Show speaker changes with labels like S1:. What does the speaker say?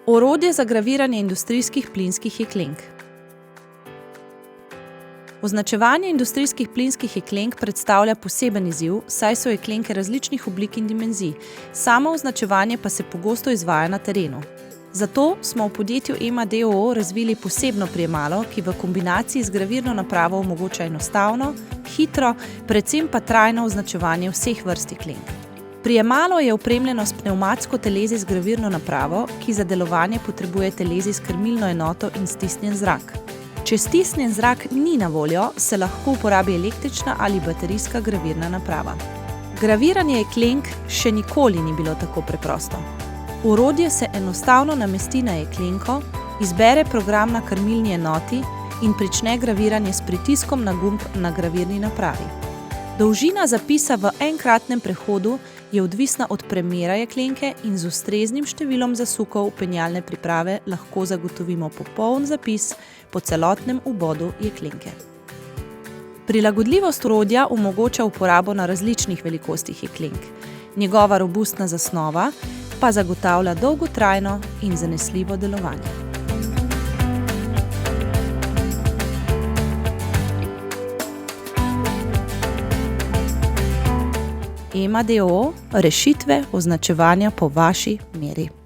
S1: Orodje za graviranje industrijskih plinskih jeklenk. Označevanje industrijskih plinskih jeklenk predstavlja poseben izziv, saj so jeklenke različnih oblik in dimenzij, samo označevanje pa se pogosto izvaja na terenu. Zato smo v podjetju EMA d.o.o. razvili posebno prijemalo, ki v kombinaciji z gravirno napravo omogoča enostavno, hitro, predvsem pa trajno označevanje vseh vrst jeklenk. Prijemalo je opremljeno s pnevmatsko telezi z gravirno napravo, ki za delovanje potrebuje telezi s krmilno enoto in stisnjen zrak. Če stisnjen zrak ni na voljo, se lahko uporabi električna ali baterijska gravirna naprava. Graviranje jeklenk še nikoli ni bilo tako preprosto. Orodje se enostavno namesti na jeklenko, izbere program na krmilni enoti in prične graviranje s pritiskom na gumb na gravirni napravi. Dolžina zapisa v enkratnem prehodu je odvisna od premera jeklenke in z ustreznim številom zasukov penjalne priprave lahko zagotovimo popoln zapis po celotnem ubodu jeklenke. Prilagodljivost orodja omogoča uporabo na različnih velikostih jeklenk. Njegova robustna zasnova pa zagotavlja dolgotrajno in zanesljivo delovanje. EMA d.o.o. Rešitve označevanja po vaši meri.